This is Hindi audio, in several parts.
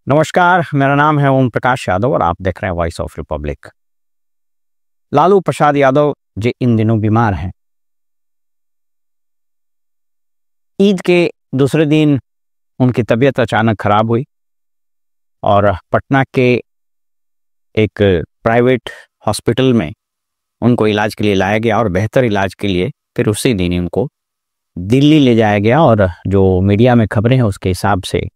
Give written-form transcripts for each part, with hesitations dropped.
नमस्कार, मेरा नाम है ओम प्रकाश यादव और आप देख रहे हैं voice of Republic. Lalu Prasad Yadav ji इन दिनों बीमार हैं। ईद के दूसरे दिन उनकी तबीयत अचानक खराब हुई और पटना के एक प्राइवेट हॉस्पिटल में उनको इलाज के लिए लाया गया और बेहतर इलाज के लिए फिर उसी दिन उनको दिल्ली ले जाया गया और जो मीडिया में खबरें हैं उसके हिसाब से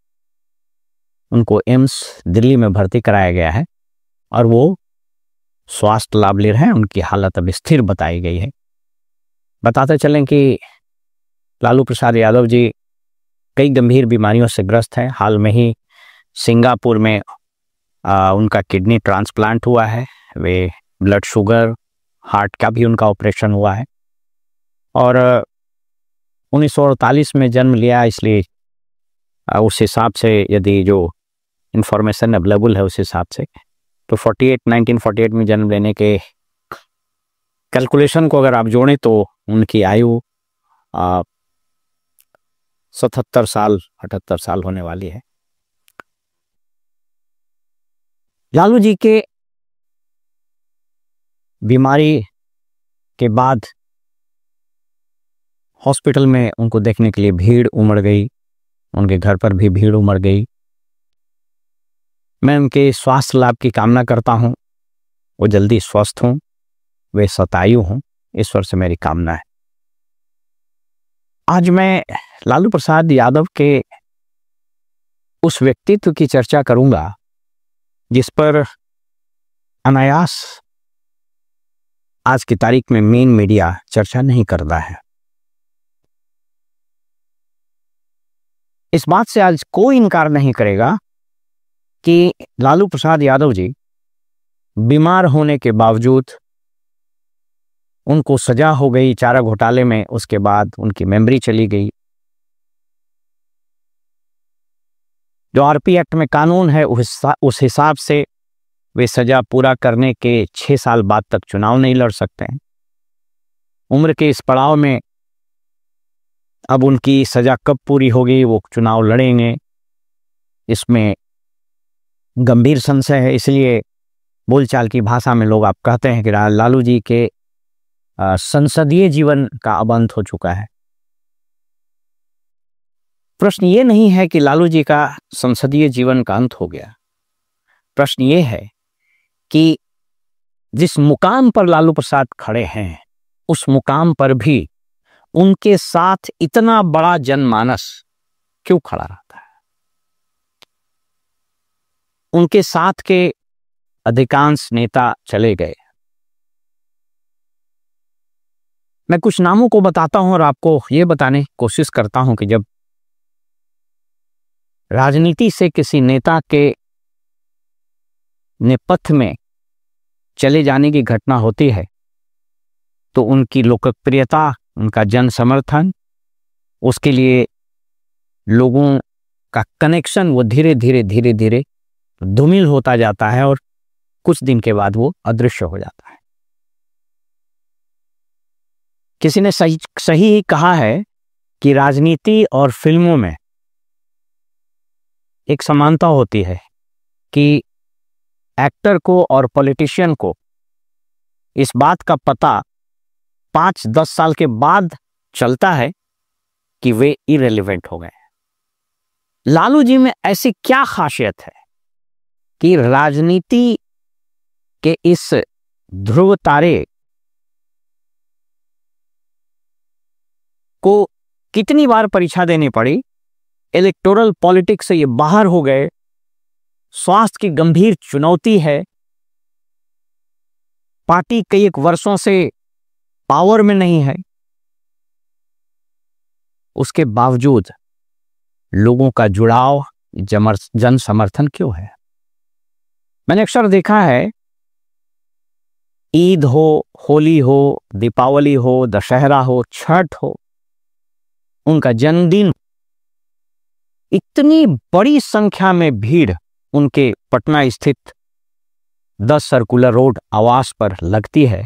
उनको एम्स दिल्ली में भर्ती कराया गया है और वो स्वास्थ्य लाभ ले रहे हैं। उनकी हालत अब स्थिर बताई गई है। बताते चलें कि लालू प्रसाद यादव जी कई गंभीर बीमारियों से ग्रस्त हैं। हाल में ही सिंगापुर में उनका किडनी ट्रांसप्लांट हुआ है। वे ब्लड शुगर, हार्ट का भी उनका ऑपरेशन हुआ है और 1948 में जन्म लिया, इसलिए उस हिसाब से यदि जो इंफॉर्मेशन अवेलेबल है उस हिसाब से तो 1948 में जन्म लेने के कैलकुलेशन को अगर आप जोड़ें तो उनकी आयु 77 साल 78 साल होने वाली है। लालू जी के बीमारी के बाद हॉस्पिटल में उनको देखने के लिए भीड़ उमड़ गई, उनके घर पर भी भीड़ उमड़ गई। मैं उनके स्वास्थ्य लाभ की कामना करता हूं, वो जल्दी स्वस्थ हों, वे शतायु हों, ईश्वर से मेरी कामना है। आज मैं लालू प्रसाद यादव के उस व्यक्तित्व की चर्चा करूंगा जिस पर अनायास आज की तारीख में मेन मीडिया चर्चा नहीं करता है। इस बात से आज कोई इनकार नहीं करेगा कि लालू प्रसाद यादव जी बीमार होने के बावजूद उनको सजा हो गई चारा घोटाले में, उसके बाद उनकी मेमोरी चली गई। जो आरपी एक्ट में कानून है उस हिसाब से वे सजा पूरा करने के 6 साल बाद तक चुनाव नहीं लड़ सकते हैं। उम्र के इस पड़ाव में अब उनकी सजा कब पूरी होगी, वो चुनाव लड़ेंगे, इसमें गंभीर संशय है। इसलिए बोलचाल की भाषा में लोग आप कहते हैं कि लालू जी के संसदीय जीवन का अब अंत हो चुका है। प्रश्न ये नहीं है कि लालू जी का संसदीय जीवन का अंत हो गया। प्रश्न ये है कि जिस मुकाम पर लालू प्रसाद खड़े हैं उस मुकाम पर भी उनके साथ इतना बड़ा जनमानस क्यों खड़ा रहता है। उनके साथ के अधिकांश नेता चले गए। मैं कुछ नामों को बताता हूं और आपको यह बताने की कोशिश करता हूं कि जब राजनीति से किसी नेता के नेपथ्य में चले जाने की घटना होती है तो उनकी लोकप्रियता, उनका जन समर्थन, उसके लिए लोगों का कनेक्शन वो धीरे धीरे धूमिल होता जाता है और कुछ दिन के बाद वो अदृश्य हो जाता है। किसी ने सही ही कहा है कि राजनीति और फिल्मों में एक समानता होती है कि एक्टर को और पॉलिटिशियन को इस बात का पता 5-10 साल के बाद चलता है कि वे इरेलीवेंट हो गए। लालू जी में ऐसी क्या खासियत है कि राजनीति के इस ध्रुव तारे को कितनी बार परीक्षा देनी पड़ी, इलेक्टोरल पॉलिटिक्स से ये बाहर हो गए, स्वास्थ्य की गंभीर चुनौती है, पार्टी कई एक वर्षों से पावर में नहीं है, उसके बावजूद लोगों का जुड़ाव, जन समर्थन क्यों है। मैंने अक्सर देखा है, ईद हो, होली हो, दीपावली हो, दशहरा हो, छठ हो, उनका जन्मदिन, इतनी बड़ी संख्या में भीड़ उनके पटना स्थित 10 सर्कुलर रोड आवास पर लगती है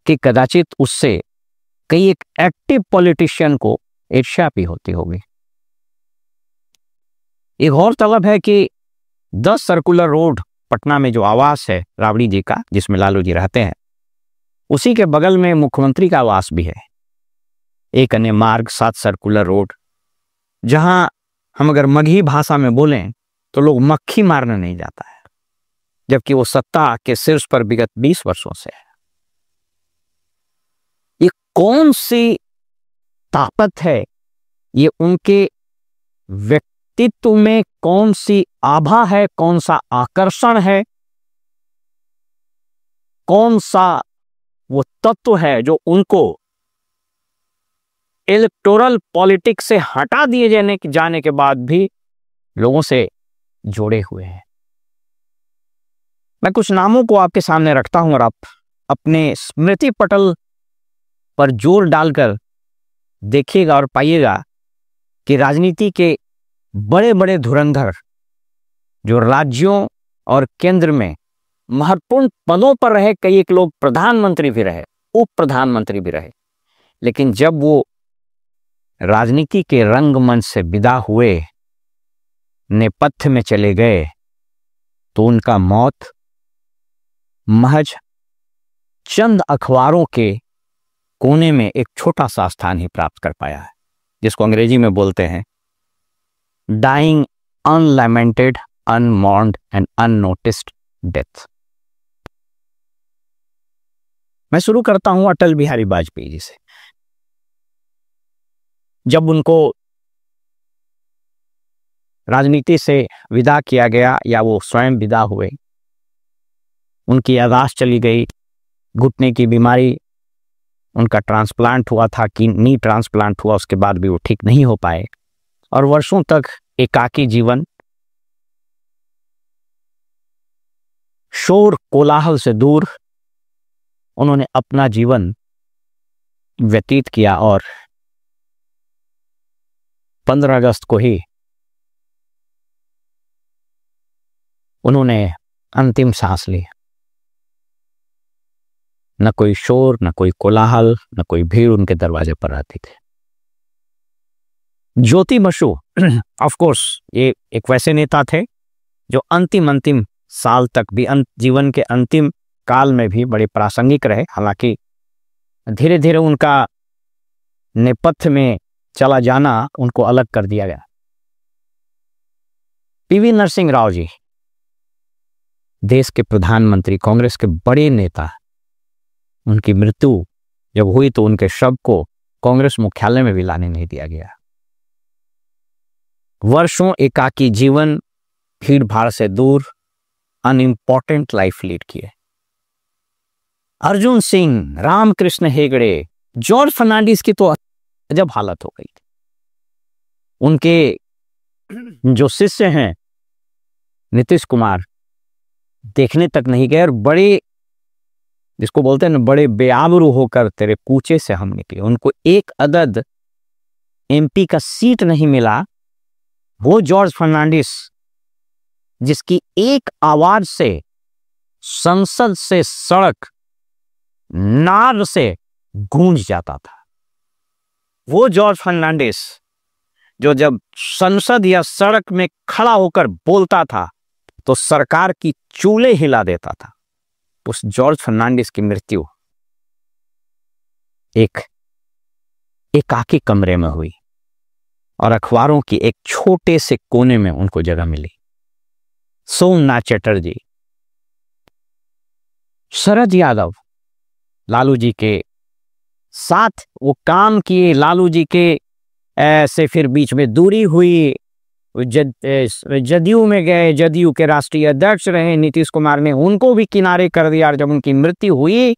कि कदाचित उससे कई एक एक्टिव पॉलिटिशियन को ईर्ष्या भी होती होगी। एक और तलब है कि 10 सर्कुलर रोड पटना में जो आवास है राबड़ी जी का, जिसमें लालू जी रहते हैं, उसी के बगल में मुख्यमंत्री का आवास भी है। एक अन्य मार्ग 7 सर्कुलर रोड, जहां हम अगर मगही भाषा में बोलें तो लोग मक्खी मारने नहीं जाता है, जबकि वो सत्ता के शीर्ष पर विगत 20 वर्षों से है। ये कौन सी ताकत है, ये उनके व्यक्तित्व में कौन सी आभा है, कौन सा आकर्षण है, कौन सा वो तत्व है जो उनको इलेक्टोरल पॉलिटिक्स से हटा दिए जाने के बाद भी लोगों से जोड़े हुए हैं। मैं कुछ नामों को आपके सामने रखता हूं और आप अपने स्मृति पटल पर जोर डालकर देखिएगा और पाइएगा कि राजनीति के बड़े बड़े धुरंधर जो राज्यों और केंद्र में महत्वपूर्ण पदों पर रहे, कई एक लोग प्रधानमंत्री भी रहे, उप प्रधानमंत्री भी रहे, लेकिन जब वो राजनीति के रंगमंच से विदा हुए, नेपथ्य में चले गए, तो उनका मौत महज चंद अखबारों के कोने में एक छोटा सा स्थान ही प्राप्त कर पाया है, जिसको अंग्रेजी में बोलते हैं डाइंग अनलैमेंटेड, अनमॉर्न्ड एंड अननोटिस्ड डेथ। मैं शुरू करता हूं अटल बिहारी वाजपेयी जी से। जब उनको राजनीति से विदा किया गया या वो स्वयं विदा हुए, उनकी याददाश्त चली गई, घुटने की बीमारी, उनका ट्रांसप्लांट हुआ था, कि नी ट्रांसप्लांट हुआ, उसके बाद भी वो ठीक नहीं हो पाए और वर्षों तक एकाकी जीवन, शोर कोलाहल से दूर उन्होंने अपना जीवन व्यतीत किया और 15 अगस्त को ही उन्होंने अंतिम सांस ली। न कोई शोर, न कोई कोलाहल, न कोई भीड़ उनके दरवाजे पर आती थी। ज्योति बसु ऑफ कोर्स ये एक वैसे नेता थे जो अंतिम साल तक भी, जीवन के अंतिम काल में भी बड़े प्रासंगिक रहे। हालांकि धीरे धीरे उनका नेपथ्य में चला जाना उनको अलग कर दिया गया। पीवी नरसिंह राव जी, देश के प्रधानमंत्री, कांग्रेस के बड़े नेता, उनकी मृत्यु जब हुई तो उनके शव को कांग्रेस मुख्यालय में भी लाने नहीं दिया गया। वर्षों एकाकी जीवन, भीड़ भाड़ से दूर, अनइम्पॉर्टेंट लाइफ लीड किए। अर्जुन सिंह, रामकृष्ण हेगड़े, जॉर्ज फर्नांडिस की तो अजब हालत हो गई थी। उनके जो शिष्य हैं नीतीश कुमार, देखने तक नहीं गए और बड़े, जिसको बोलते हैं ना, बड़े बेआबरू होकर तेरे कूचे से हम निकले। उनको एक अदद एमपी का सीट नहीं मिला। वो जॉर्ज फर्नांडिस जिसकी एक आवाज से संसद से सड़क नाद से गूंज जाता था, वो जॉर्ज फर्नांडिस जो जब संसद या सड़क में खड़ा होकर बोलता था तो सरकार की चूल्हे हिला देता था, उस जॉर्ज फर्नांडिस की मृत्यु एक एकाकी कमरे में हुई और अखबारों की एक छोटे से कोने में उनको जगह मिली। सोमनाथ चटर्जी, शरद यादव, लालू जी के साथ वो काम किए, लालू जी के ऐसे फिर बीच में दूरी हुई, जदयू में गए, जदयू के राष्ट्रीय अध्यक्ष रहे नीतीश कुमार ने उनको भी किनारे कर दिया और जब उनकी मृत्यु हुई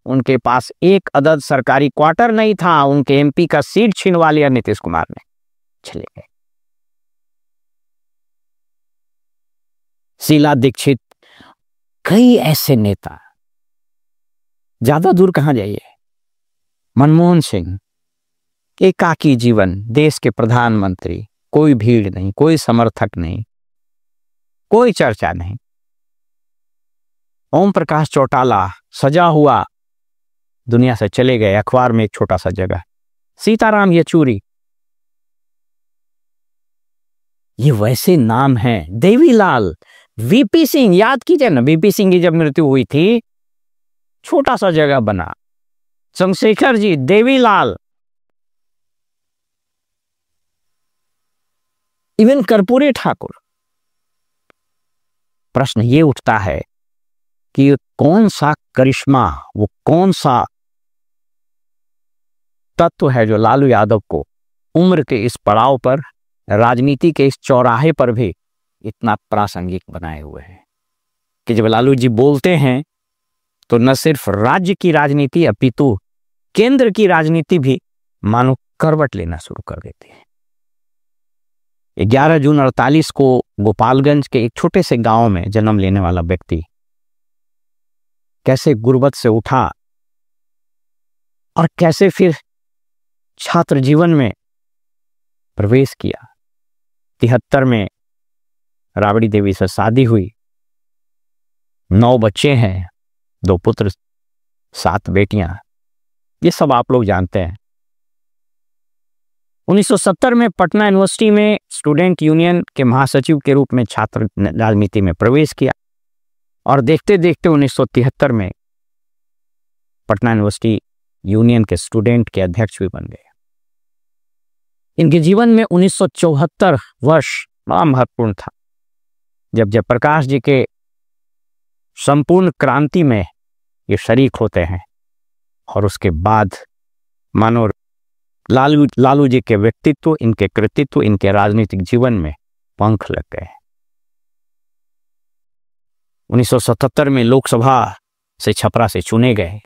उनके पास एक अदद सरकारी क्वार्टर नहीं था, उनके एमपी का सीट छीनवा लिया नीतीश कुमार ने, चले गए। शीला दीक्षित, कई ऐसे नेता, ज्यादा दूर कहां जाइए, मनमोहन सिंह, एकाकी जीवन, देश के प्रधानमंत्री, कोई भीड़ नहीं, कोई समर्थक नहीं, कोई चर्चा नहीं। ओम प्रकाश चौटाला सजा हुआ दुनिया से चले गए, अखबार में एक छोटा सा जगह। सीताराम येचूरी, ये वैसे नाम हैं। देवीलाल, वीपी सिंह, याद कीजिए ना, वीपी सिंह की जब मृत्यु हुई थी, छोटा सा जगह बना। चंद्रशेखर जी, देवीलाल, इवन कर्पूरी ठाकुर। प्रश्न ये उठता है कि कौन सा करिश्मा, वो कौन सा तत्व है जो लालू यादव को उम्र के इस पड़ाव पर, राजनीति के इस चौराहे पर भी इतना प्रासंगिक बनाए हुए हैं कि जब लालू जी बोलते हैं तो न सिर्फ राज्य की राजनीति अपितु केंद्र की राजनीति भी मानो करवट लेना शुरू कर देती है। 11 जून 48 को गोपालगंज के एक छोटे से गांव में जन्म लेने वाला व्यक्ति कैसे गुर्बत से उठा और कैसे फिर छात्र जीवन में प्रवेश किया। 73 में राबड़ी देवी से शादी हुई, 9 बच्चे हैं, 2 पुत्र 7 बेटियां, ये सब आप लोग जानते हैं। 1970 में पटना यूनिवर्सिटी में स्टूडेंट यूनियन के महासचिव के रूप में छात्र राजनीति में प्रवेश किया और देखते देखते 1973 में पटना यूनिवर्सिटी यूनियन के स्टूडेंट के अध्यक्ष भी बन गए। इनके जीवन में 1974 वर्ष बड़ा महत्वपूर्ण था, जब जयप्रकाश जी के संपूर्ण क्रांति में ये शरीक होते हैं और उसके बाद मानो लालू जी के व्यक्तित्व, इनके कृतित्व, इनके राजनीतिक जीवन में पंख लग गए। 1977 में लोकसभा से छपरा से चुने गए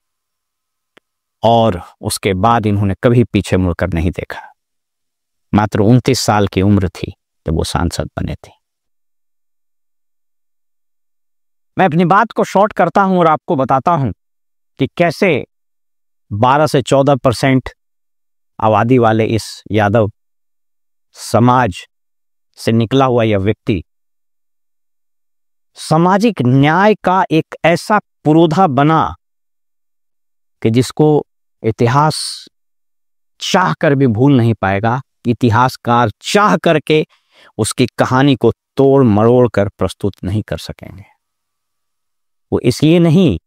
और उसके बाद इन्होंने कभी पीछे मुड़कर नहीं देखा। मात्र 29 साल की उम्र थी जब वो सांसद बने थे। मैं अपनी बात को शॉर्ट करता हूं और आपको बताता हूं कि कैसे 12 से 14% आबादी वाले इस यादव समाज से निकला हुआ यह व्यक्ति सामाजिक न्याय का एक ऐसा पुरोधा बना कि जिसको इतिहास चाह कर भी भूल नहीं पाएगा। इतिहासकार चाह करके उसकी कहानी को तोड़ मरोड़ कर प्रस्तुत नहीं कर सकेंगे। वो इसलिए नहीं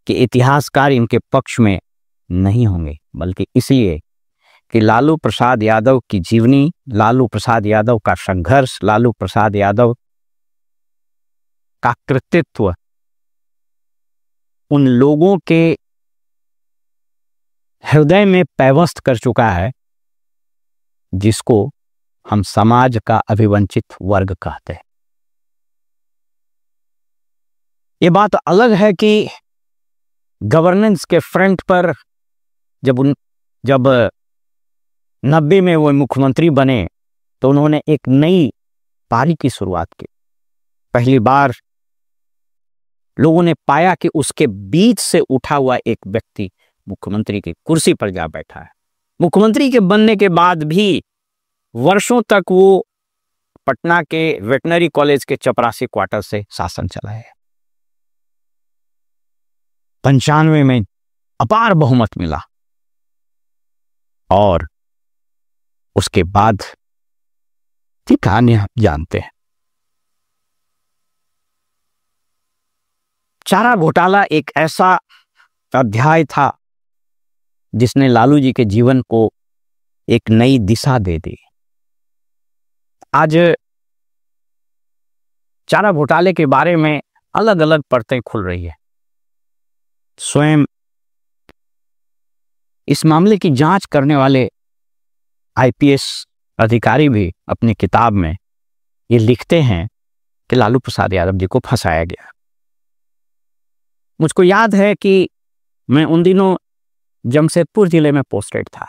कि इतिहासकार इनके पक्ष में नहीं होंगे, बल्कि इसलिए कि लालू प्रसाद यादव की जीवनी, लालू प्रसाद यादव का संघर्ष, लालू प्रसाद यादव का कृतित्व उन लोगों के हृदय में पैवस्त कर चुका है जिसको हम समाज का अभिवंचित वर्ग कहते हैं। ये बात अलग है कि गवर्नेंस के फ्रंट पर जब 90 में वो मुख्यमंत्री बने तो उन्होंने एक नई पारी की शुरुआत की। पहली बार लोगों ने पाया कि उसके बीच से उठा हुआ एक व्यक्ति मुख्यमंत्री की कुर्सी पर जा बैठा है। मुख्यमंत्री के बनने के बाद भी वर्षों तक वो पटना के वेटनरी कॉलेज के चपरासी क्वार्टर से शासन चलाए। 95 में अपार बहुमत मिला और उसके बाद की कहानी आप जानते हैं। चारा घोटाला एक ऐसा अध्याय था जिसने लालू जी के जीवन को एक नई दिशा दे दी। आज चारा घोटाले के बारे में अलग अलग परतें खुल रही है। स्वयं इस मामले की जांच करने वाले आईपीएस अधिकारी भी अपनी किताब में ये लिखते हैं कि लालू प्रसाद यादव जी को फंसाया गया। मुझको याद है कि मैं उन दिनों जमशेदपुर जिले में पोस्टेड था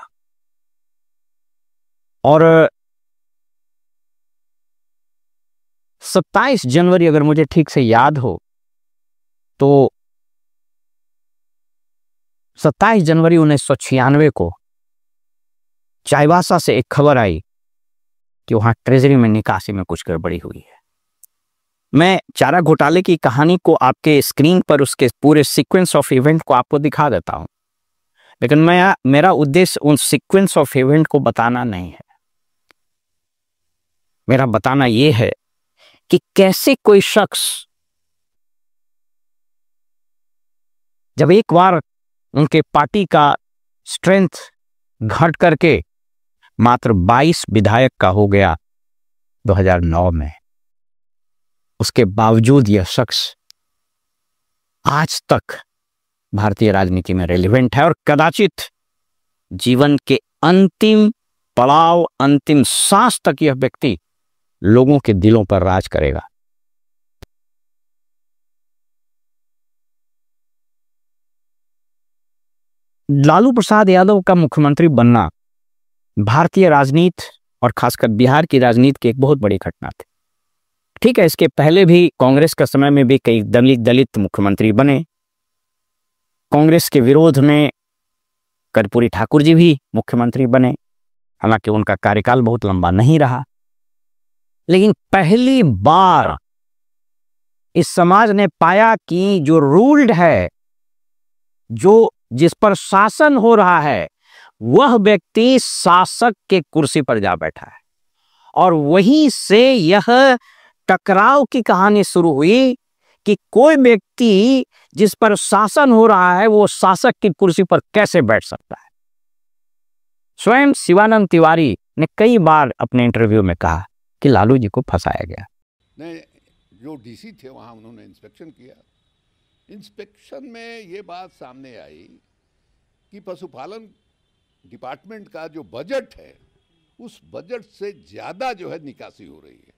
और 27 जनवरी अगर मुझे ठीक से याद हो तो 27 जनवरी 1996 को चाईबासा से एक खबर आई कि वहां ट्रेजरी में निकासी में कुछ गड़बड़ी हुई है। मैं चारा घोटाले की कहानी को आपके स्क्रीन पर उसके पूरे सीक्वेंस ऑफ इवेंट को आपको दिखा देता हूं, लेकिन मेरा उद्देश्य उन सीक्वेंस ऑफ इवेंट को बताना नहीं है। मेरा बताना यह है कि कैसे कोई शख्स जब एक बार उनके पार्टी का स्ट्रेंथ घट करके मात्र 22 विधायक का हो गया 2009 में, उसके बावजूद यह शख्स आज तक भारतीय राजनीति में रेलेवेंट है और कदाचित जीवन के अंतिम पड़ाव, अंतिम सांस तक यह व्यक्ति लोगों के दिलों पर राज करेगा। लालू प्रसाद यादव का मुख्यमंत्री बनना भारतीय राजनीति और खासकर बिहार की राजनीति की एक बहुत बड़ी घटना थी। ठीक है, इसके पहले भी कांग्रेस के समय में भी कई दलित मुख्यमंत्री बने। कांग्रेस के विरोध में कर्पूरी ठाकुर जी भी मुख्यमंत्री बने, हालांकि उनका कार्यकाल बहुत लंबा नहीं रहा। लेकिन पहली बार इस समाज ने पाया कि जो रूल्ड है, जो जिस पर शासन हो रहा है, वह व्यक्ति शासक के कुर्सी पर जा बैठा है। और वहीं से यह टकराव की कहानी शुरू हुई कि कोई व्यक्ति जिस पर शासन हो रहा है वो शासक की कुर्सी पर कैसे बैठ सकता है। स्वयं शिवानंद तिवारी ने कई बार अपने इंटरव्यू में कहा कि लालू जी को फंसाया गया। नहीं, जो डीसी थे वहाँ उन्होंने इंस्पेक्शन किया। इंस्पेक्शन में ये बात सामने आई कि पशुपालन डिपार्टमेंट का जो बजट है, उस बजट से ज़्यादा जो है निकासी हो रही है,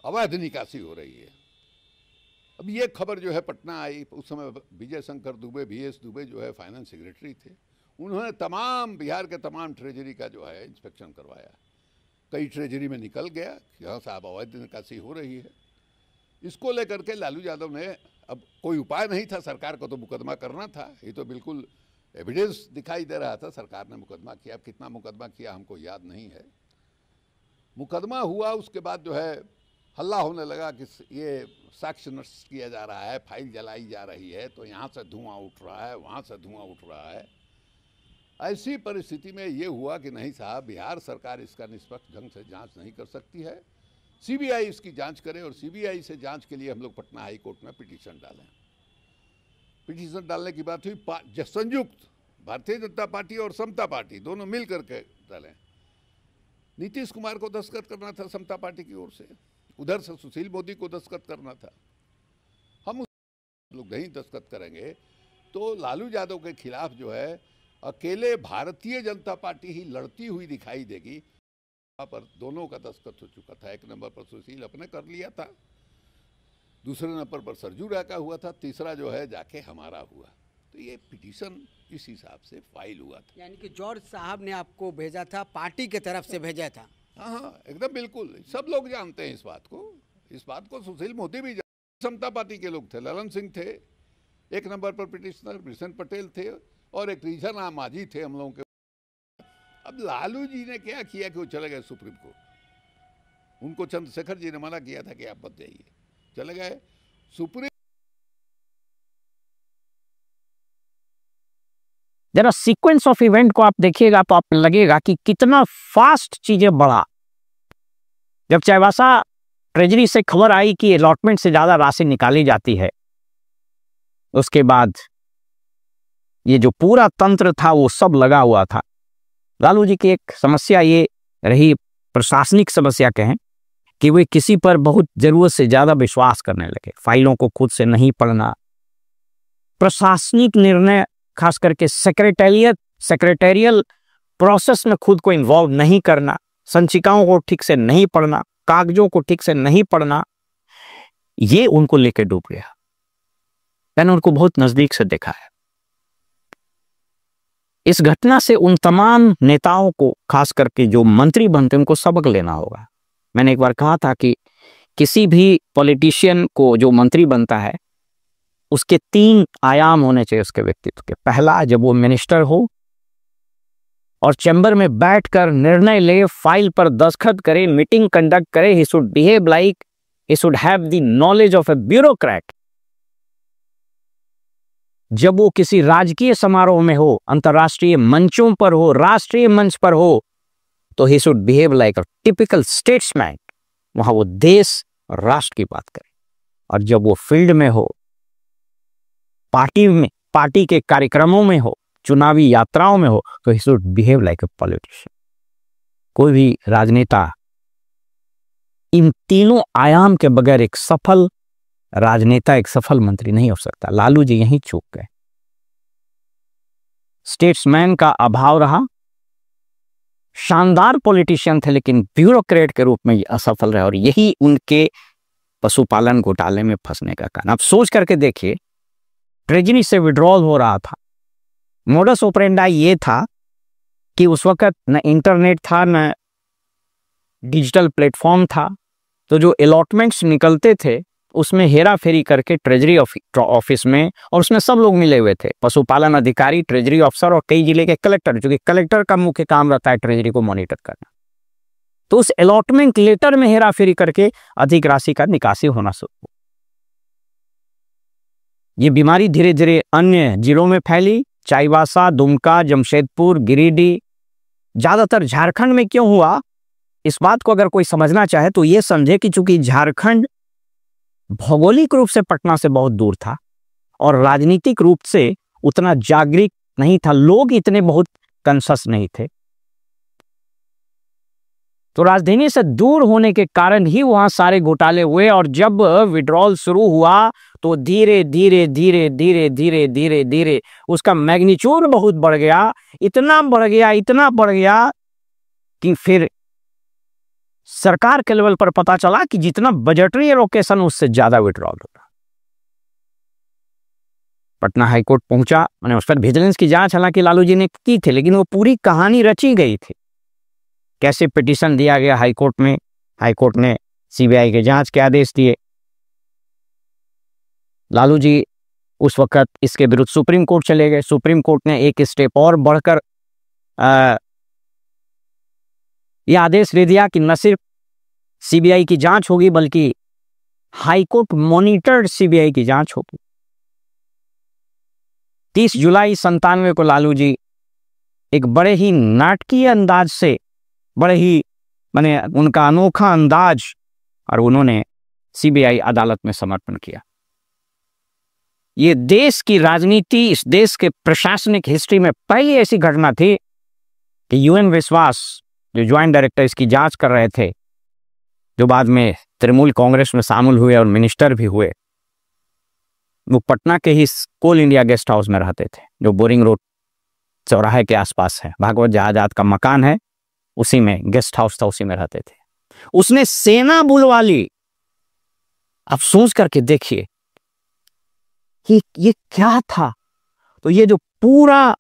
अवैध निकासी हो रही है। अब ये खबर जो है पटना आई, उस समय विजय शंकर दुबे, VS दुबे जो है फाइनेंस सेक्रेटरी थे, उन्होंने तमाम बिहार के तमाम ट्रेजरी का जो है इंस्पेक्शन करवाया। कई ट्रेजरी में निकल गया कि हाँ साहब अवैध निकासी हो रही है। इसको लेकर के लालू यादव ने, अब कोई उपाय नहीं था, सरकार को तो मुकदमा करना था, ये तो बिल्कुल एविडेंस दिखाई दे रहा था। सरकार ने मुकदमा किया, अब कितना मुकदमा किया हमको याद नहीं है। मुकदमा हुआ, उसके बाद जो है हल्ला होने लगा कि ये साक्ष्य नष्ट किया जा रहा है, फाइल जलाई जा रही है, तो यहाँ से धुआं उठ रहा है, वहाँ से धुआं उठ रहा है। ऐसी परिस्थिति में ये हुआ कि नहीं साहब, बिहार सरकार इसका निष्पक्ष ढंग से जांच नहीं कर सकती है, CBI इसकी जांच करे। और CBI से जांच के लिए हम लोग पटना हाई कोर्ट में पिटीशन डालें। पिटीशन डालने की बात हुई, संयुक्त भारतीय जनता पार्टी और समता पार्टी दोनों मिल करके डालें। नीतीश कुमार को दस्तखत करना था समता पार्टी की ओर से, उधर से सुशील मोदी को दस्तखत करना था। हम लोग नहीं दस्तखत करेंगे तो लालू यादव के खिलाफ जो है अकेले भारतीय जनता पार्टी ही लड़ती हुई दिखाई देगी। वहाँ पर दोनों का दस्तखत हो चुका था। एक नंबर पर सुशील अपने कर लिया था, दूसरे नंबर पर सरजू राय का हुआ था, तीसरा जो है जाके हमारा हुआ। तो ये पिटीशन इस हिसाब से फाइल हुआ था। यानी कि जॉर्ज साहब ने आपको भेजा था, पार्टी की तरफ से भेजा था? हाँ, एकदम बिल्कुल, सब लोग जानते हैं इस बात को। इस बात को सुशील मोदी भी जानते। समता पार्टी के लोग थे, ललन सिंह थे एक नंबर पर पिटिशनर, बिशन पटेल थे और एक रीझा माझी थे हम लोगों के। अब लालू जी ने क्या किया कि वो चले गए सुप्रीम कोर्ट। उनको चंद्रशेखर जी ने मना किया था कि आप मत जाइए, चले गए सुप्रीम। जरा सीक्वेंस ऑफ इवेंट को आप देखिएगा तो आपको लगेगा कि कितना फास्ट चीजें बढ़ा। जब चाईबासा ट्रेजरी से खबर आई कि अलॉटमेंट से ज्यादा राशि निकाली जाती है, उसके बाद ये जो पूरा तंत्र था वो सब लगा हुआ था। लालू जी की एक समस्या ये रही, प्रशासनिक समस्या कहें, कि वे किसी पर बहुत जरूरत से ज्यादा विश्वास करने लगे। फाइलों को खुद से नहीं पढ़ना, प्रशासनिक निर्णय खास करके सेक्रेटेरियल प्रोसेस में खुद को इन्वॉल्व नहीं करना, संचिकाओं को ठीक से नहीं पढ़ना, कागजों को ठीक से नहीं पढ़ना, ये उनको लेके डूब गया। मैंने उनको बहुत नजदीक से देखा है। इस घटना से उन तमाम नेताओं को, खास करके जो मंत्री बनते हैं, उनको सबक लेना होगा। मैंने एक बार कहा था कि किसी भी पॉलिटिशियन को जो मंत्री बनता है उसके 3 आयाम होने चाहिए उसके व्यक्तित्व के। पहला, जब वो मिनिस्टर हो और चैम्बर में बैठकर निर्णय ले, फाइल पर दस्तखत करे, मीटिंग कंडक्ट करे, he should behave like he should have the knowledge of A bureaucrat. जब वो किसी राजकीय समारोह में हो, अंतर्राष्ट्रीय मंचों पर हो, राष्ट्रीय मंच पर हो, तो he should behave like a typical statesman. वहां वो देश और राष्ट्र की बात करे, और जब वो फील्ड में हो, पार्टी के कार्यक्रमों में हो, चुनावी यात्राओं में हो, तो he should behave like a politician. कोई भी राजनेता इन तीनों आयाम के बगैर एक सफल राजनेता, एक सफल मंत्री नहीं हो सकता। लालू जी यहीं चूक गए। स्टेट्समैन का अभाव रहा, शानदार पॉलिटिशियन थे लेकिन ब्यूरोक्रेट के रूप में असफल रहे, और यही उनके पशुपालन घोटाले में फंसने का कारण। आप सोच करके देखिए, ट्रेजरी से विड्रॉल हो रहा था, मोडस ऑपरेंडाई ये था कि उस वक्त न इंटरनेट था न डिजिटल प्लेटफॉर्म था, तो जो अलॉटमेंट्स निकलते थे उसमें हेरा फेरी करके ट्रेजरी ऑफिस में, और उसमें सब लोग मिले हुए थे, पशुपालन अधिकारी, ट्रेजरी ऑफिसर और कई जिले के कलेक्टर, जो कि कलेक्टर का मुख्य काम रहता है ट्रेजरी को मॉनिटर करना। तो उस अलॉटमेंट लेटर में हेरा फेरी करके अधिक राशि का निकासी होना शुरू हुआ। ये बीमारी धीरे धीरे अन्य जिलों में फैली, चाईबासा, दुमका, जमशेदपुर, गिरिडीह, ज्यादातर झारखंड में क्यों हुआ, इस बात को अगर कोई समझना चाहे तो ये समझे कि चूंकि झारखंड भौगोलिक रूप से पटना से बहुत दूर था और राजनीतिक रूप से उतना जागृत नहीं था, लोग इतने बहुत कॉन्शियस नहीं थे, तो राजधानी से दूर होने के कारण ही वहां सारे घोटाले हुए। और जब विड्रॉल शुरू हुआ तो धीरे धीरे धीरे धीरे धीरे धीरे धीरे उसका मैग्नीट्यूड बहुत बढ़ गया, इतना बढ़ गया कि फिर सरकार के लेवल पर पता चला कि जितना बजटरी एलोकेशन उससे ज्यादा विड्रॉल हो रहा। पटना हाईकोर्ट पहुंचा, मैंने उस पर विजिलेंस की जांच हालांकि लालू जी ने की थी, लेकिन वो पूरी कहानी रची गई थी। कैसे पिटीशन दिया गया हाईकोर्ट में, हाईकोर्ट ने सीबीआई के जांच के आदेश दिए। लालू जी उस वक्त इसके विरुद्ध सुप्रीम कोर्ट चले गए। सुप्रीम कोर्ट ने एक स्टेप और बढ़कर यह आदेश दे दिया कि न सिर्फ सीबीआई की जांच होगी बल्कि हाईकोर्ट मॉनिटर्ड सीबीआई की जांच होगी। 30 जुलाई 97 को लालू जी एक बड़े ही नाटकीय अंदाज से, बड़े ही माने उनका अनोखा अंदाज, और उन्होंने सीबीआई अदालत में समर्पण किया। ये देश की राजनीति, इस देश के प्रशासनिक हिस्ट्री में पहली ऐसी घटना थी कि यूएन विश्वास जो ज्वाइंट डायरेक्टर इसकी जांच कर रहे थे, जो बाद में तृणमूल कांग्रेस में शामिल हुए और मिनिस्टर भी हुए, वो पटना के ही कोल इंडिया गेस्ट हाउस में रहते थे, जो बोरिंग रोड चौराहे के आसपास है। भागवत जहाजात का मकान है, उसी में गेस्ट हाउस था, उसी में रहते थे। उसने सेना बुलवा ली। अब सोच करके देखिए कि ये क्या था। तो ये जो पूरा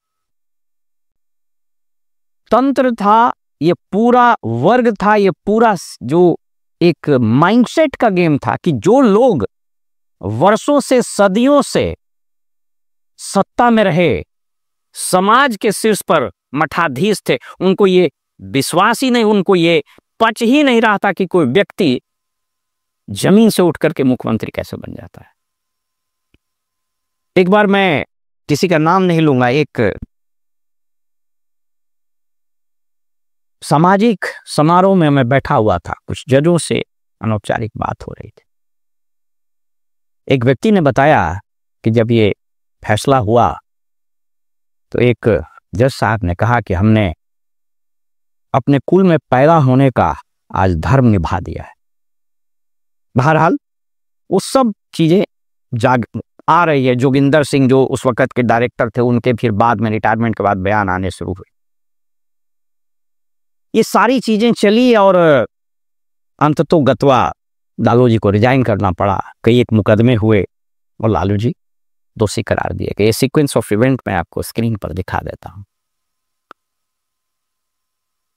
तंत्र था, ये पूरा वर्ग था, ये पूरा जो एक माइंडसेट का गेम था कि जो लोग वर्षों से, सदियों से सत्ता में रहे, समाज के शीर्ष पर मठाधीश थे, उनको ये विश्वास ही नहीं, उनको ये पच ही नहीं रहा था कि कोई व्यक्ति जमीन से उठ करके मुख्यमंत्री कैसे बन जाता है। एक बार, मैं किसी का नाम नहीं लूंगा, एक सामाजिक समारोह में मैं बैठा हुआ था, कुछ जजों से अनौपचारिक बात हो रही थी। एक व्यक्ति ने बताया कि जब ये फैसला हुआ तो एक जज साहब ने कहा कि हमने अपने कुल में पैदा होने का आज धर्म निभा दिया है। बहरहाल वो सब चीजें आ रही है। जोगिंदर सिंह जो उस वक्त के डायरेक्टर थे, उनके फिर बाद में रिटायरमेंट के बाद बयान आने शुरू हुए। ये सारी चीजें चली और अंततोगत्वा लालू जी को रिजाइन करना पड़ा। कई एक मुकदमे हुए और लालू जी दोषी करार दिए गए। ये सीक्वेंस ऑफ इवेंट मैं आपको स्क्रीन पर दिखा देता हूं।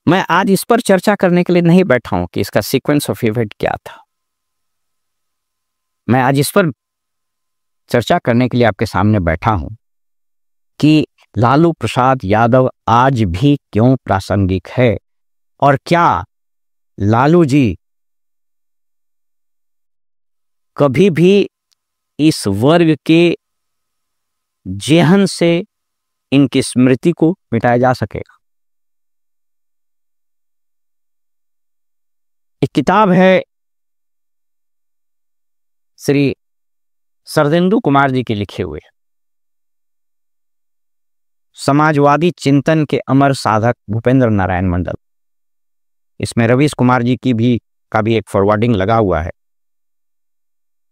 मैं आज इस पर चर्चा करने के लिए नहीं बैठा हूं कि इसका सीक्वेंस ऑफ इवेंट क्या था। मैं आज इस पर चर्चा करने के लिए आपके सामने बैठा हूं कि लालू प्रसाद यादव आज भी क्यों प्रासंगिक है, और क्या लालू जी कभी भी इस वर्ग के जेहन से इनकी स्मृति को मिटाया जा सकेगा। एक किताब है श्री शरदिंदु कुमार जी के लिखे हुए, समाजवादी चिंतन के अमर साधक भूपेंद्र नारायण मंडल। इसमें रवीश कुमार जी की का भी एक फॉरवर्डिंग लगा हुआ है।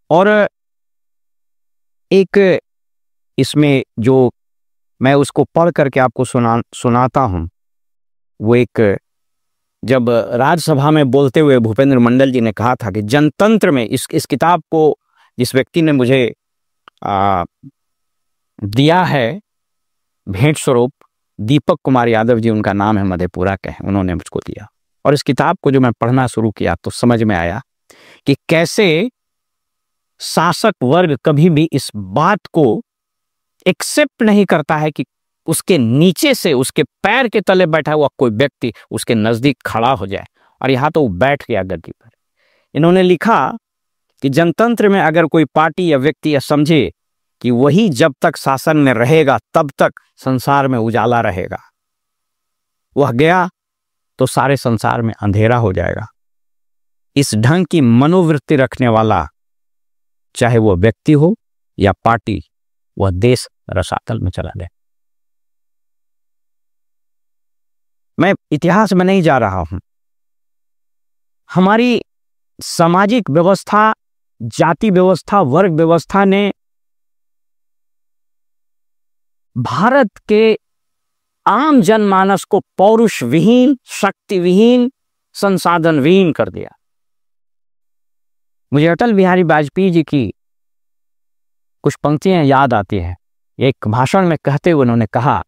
और एक इसमें जो मैं उसको पढ़ करके आपको सुनाता हूं, वो एक जब राज्यसभा में बोलते हुए भूपेंद्र मंडल जी ने कहा था कि जनतंत्र में इस किताब को जिस व्यक्ति ने मुझे दिया है भेंट स्वरूप, दीपक कुमार यादव जी उनका नाम है, मधेपुरा के हैं, उन्होंने मुझको दिया। और इस किताब को जो मैं पढ़ना शुरू किया तो समझ में आया कि कैसे शासक वर्ग कभी भी इस बात को एक्सेप्ट नहीं करता है कि उसके नीचे से, उसके पैर के तले बैठा हुआ कोई व्यक्ति उसके नजदीक खड़ा हो जाए। और यहां तो वो बैठ गया गद्दी पर। इन्होंने लिखा कि जनतंत्र में अगर कोई पार्टी या व्यक्ति या समझे कि वही जब तक शासन में रहेगा तब तक संसार में उजाला रहेगा, वह गया तो सारे संसार में अंधेरा हो जाएगा। इस ढंग की मनोवृत्ति रखने वाला, चाहे वह व्यक्ति हो या पार्टी, वह देश रसातल में चला जाए। मैं इतिहास में नहीं जा रहा हूं। हमारी सामाजिक व्यवस्था, जाति व्यवस्था, वर्ग व्यवस्था ने भारत के आम जनमानस को पौरुष विहीन, शक्ति विहीन, संसाधन विहीन कर दिया। मुझे अटल बिहारी वाजपेयी जी की कुछ पंक्तियां याद आती हैं। एक भाषण में कहते हुए उन्होंने कहा,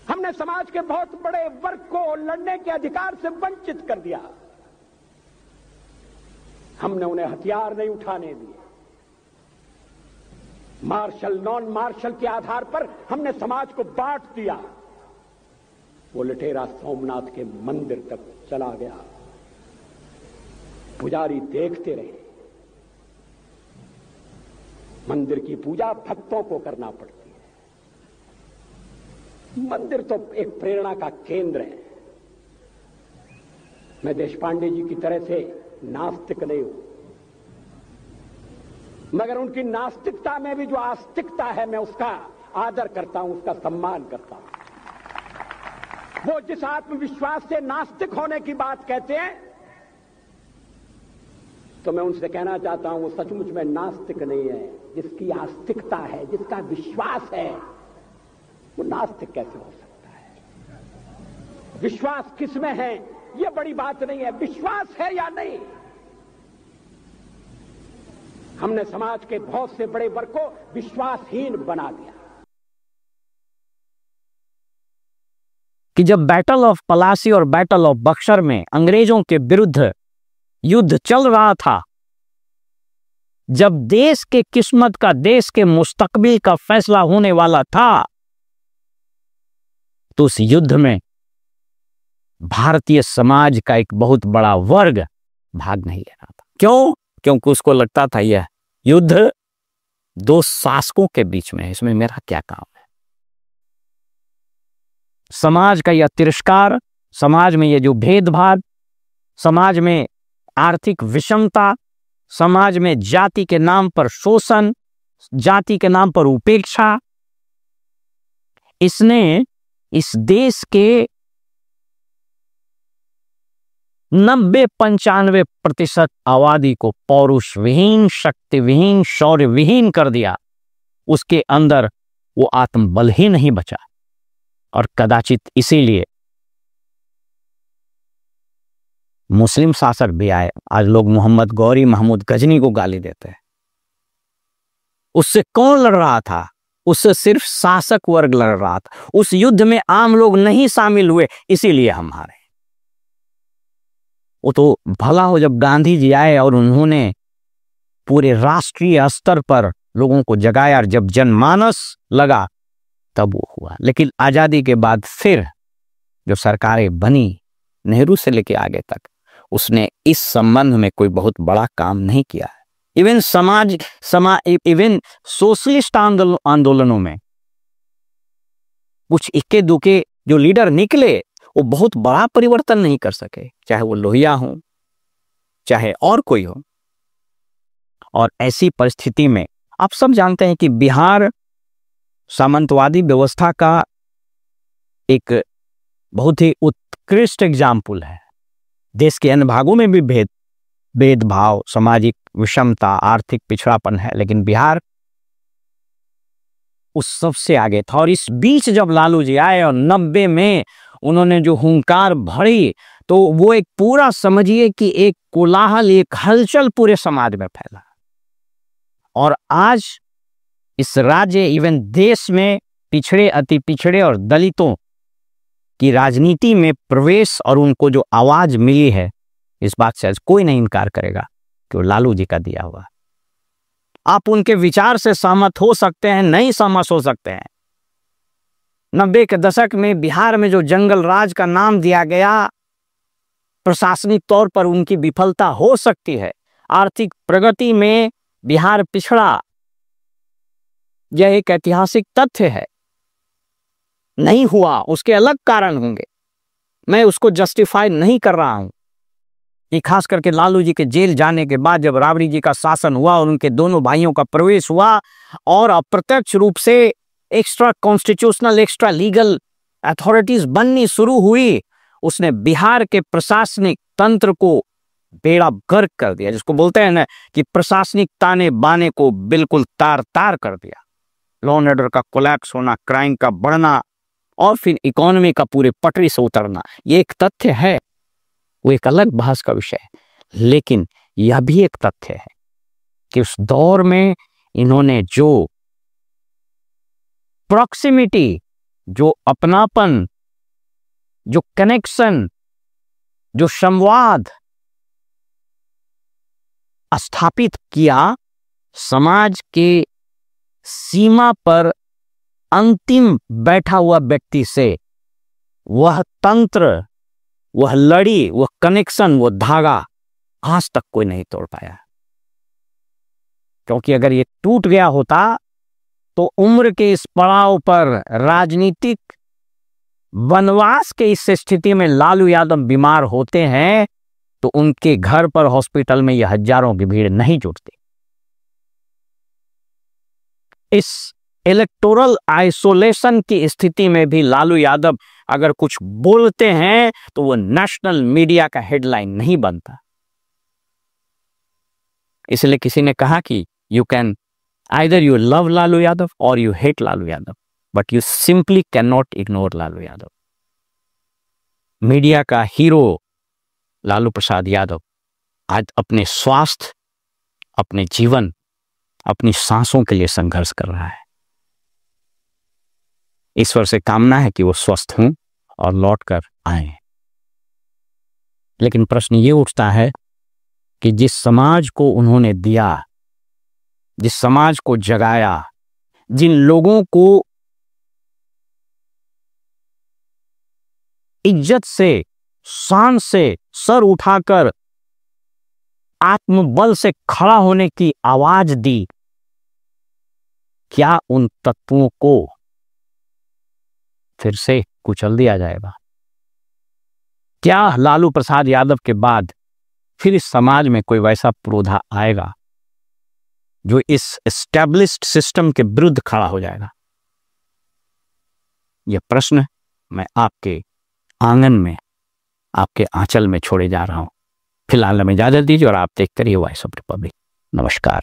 हमने समाज के बहुत बड़े वर्ग को लड़ने के अधिकार से वंचित कर दिया। हमने उन्हें हथियार नहीं उठाने दिए। मार्शल नॉन मार्शल के आधार पर हमने समाज को बांट दिया। वो लुटेरा सोमनाथ के मंदिर तक चला गया। पुजारी देखते रहे। मंदिर की पूजा भक्तों को करना पड़ती है। मंदिर तो एक प्रेरणा का केंद्र है। मैं देशपांडे जी की तरह से नास्तिक नहीं हूं, मगर उनकी नास्तिकता में भी जो आस्तिकता है, मैं उसका आदर करता हूं, उसका सम्मान करता हूं। वो जिस आत्मविश्वास से नास्तिक होने की बात कहते हैं, तो मैं उनसे कहना चाहता हूं वो सचमुच में नास्तिक नहीं है। जिसकी आस्तिकता है, जिसका विश्वास है, वो नास्तिक कैसे हो सकता है? विश्वास किसमें है ये बड़ी बात नहीं है, विश्वास है या नहीं। हमने समाज के बहुत से बड़े वर्ग को विश्वासहीन बना दिया। कि जब बैटल ऑफ पलासी और बैटल ऑफ बक्सर में अंग्रेजों के विरुद्ध युद्ध चल रहा था, जब देश के किस्मत का, देश के मुस्तकबिल का फैसला होने वाला था, तो उस युद्ध में भारतीय समाज का एक बहुत बड़ा वर्ग भाग नहीं ले रहा था। क्यों? क्योंकि उसको लगता था यह युद्ध दो शासकों के बीच में है, इसमें मेरा क्या काम है। समाज का यह तिरस्कार, समाज में यह जो भेदभाव, समाज में आर्थिक विषमता, समाज में जाति के नाम पर शोषण, जाति के नाम पर उपेक्षा, इसने इस देश के 90-95% आबादी को पौरुष विहीन, शक्ति विहीन, शौर्य विहीन कर दिया। उसके अंदर वो आत्मबल ही नहीं बचा। और कदाचित इसीलिए मुस्लिम शासक भी आए। आज लोग मोहम्मद गौरी, महमूद गजनी को गाली देते हैं। उससे कौन लड़ रहा था? उससे सिर्फ शासक वर्ग लड़ रहा था। उस युद्ध में आम लोग नहीं शामिल हुए, इसीलिए हम हारे। वो तो भला हो जब गांधी जी आए और उन्होंने पूरे राष्ट्रीय स्तर पर लोगों को जगाया, और जब जनमानस लगा तब वो हुआ। लेकिन आजादी के बाद फिर जो सरकारें बनी, नेहरू से लेके आगे तक, उसने इस संबंध में कोई बहुत बड़ा काम नहीं किया है। इवन सोशलिस्ट आंदोलनों में कुछ इक्के दुक्के जो लीडर निकले, वो बहुत बड़ा परिवर्तन नहीं कर सके, चाहे वो लोहिया हो चाहे और कोई हो। और ऐसी परिस्थिति में आप सब जानते हैं कि बिहार सामंतवादी व्यवस्था का एक बहुत ही उत्कृष्ट एग्जाम्पल है। देश के अन्य भागों में भी भेदभाव, सामाजिक विषमता, आर्थिक पिछड़ापन है, लेकिन बिहार उस सबसे आगे था। और इस बीच जब लालू जी आए और 90 में उन्होंने जो हुंकार भरी, तो वो एक पूरा समझिए कि एक कोलाहल, एक हलचल पूरे समाज में फैला। और आज इस राज्य इवन देश में पिछड़े, अति पिछड़े और दलितों की राजनीति में प्रवेश और उनको जो आवाज मिली है, इस बात से आज कोई नहीं इनकार करेगा कि वो लालू जी का दिया हुआ। आप उनके विचार से सहमत हो सकते हैं, नहीं सहमत हो सकते हैं। 90 के दशक में बिहार में जो जंगल राज का नाम दिया गया, प्रशासनिक तौर पर उनकी विफलता हो सकती है। आर्थिक प्रगति में बिहार पिछड़ा, यह एक ऐतिहासिक तथ्य है। नहीं हुआ, उसके अलग कारण होंगे, मैं उसको जस्टिफाई नहीं कर रहा हूं। ये खास करके लालू जी के जेल जाने के बाद जब राबड़ी जी का शासन हुआ और उनके दोनों भाइयों का प्रवेश हुआ और अप्रत्यक्ष रूप से extra constitutional, extra legal authorities बननी शुरू हुई, उसने बिहार के प्रशासनिक तंत्र को बेड़ा गर्क कर दिया, जिसको बोलते हैं ना कि प्रशासनिक ताने बाने को बिल्कुल तार तार कर दिया। लॉ एंड ऑर्डर का कोलैप्स होना, क्राइम का बढ़ना और फिर इकोनॉमी का पूरे पटरी से उतरना, ये एक तथ्य है, वो एक अलग बहस का विषय है। लेकिन यह भी एक तथ्य है कि उस दौर में इन्होंने जो प्रॉक्सिमिटी, जो अपनापन, जो कनेक्शन, जो संवाद स्थापित किया, समाज के सीमा पर अंतिम बैठा हुआ व्यक्ति से, वह तंत्र, वह लड़ी, वह कनेक्शन, वो धागा आज तक कोई नहीं तोड़ पाया। क्योंकि अगर ये टूट गया होता तो उम्र के इस पड़ाव पर, राजनीतिक वनवास के इस स्थिति में लालू यादव बीमार होते हैं तो उनके घर पर हॉस्पिटल में ये हजारों की भीड़ नहीं जुटती। इस इलेक्टोरल आइसोलेशन की स्थिति में भी लालू यादव अगर कुछ बोलते हैं तो वो नेशनल मीडिया का हेडलाइन नहीं बनता। इसलिए किसी ने कहा कि you can either you love Lalu Yadav और you hate Lalu Yadav, but you simply can not ignore Lalu Yadav. Media का हीरो लालू प्रसाद यादव आज अपने स्वास्थ्य, अपने जीवन, अपनी सांसों के लिए संघर्ष कर रहा है। ईश्वर से कामना है कि वो स्वस्थ हों और लौटकर आए। लेकिन प्रश्न ये उठता है कि जिस समाज को उन्होंने दिया, जिस समाज को जगाया, जिन लोगों को इज्जत से, शान से सर उठाकर आत्मबल से खड़ा होने की आवाज दी, क्या उन तत्वों को फिर से कुचल दिया जाएगा? क्या लालू प्रसाद यादव के बाद फिर इस समाज में कोई वैसा पुरोधा आएगा जो इस एस्टैब्लिश्ड सिस्टम के विरुद्ध खड़ा हो जाएगा? यह प्रश्न मैं आपके आंगन में, आपके आंचल में छोड़े जा रहा हूं। फिलहाल हमें इजाजत दीजिए और आप देखते रहिए वॉइस ऑफ रिपब्लिक। नमस्कार।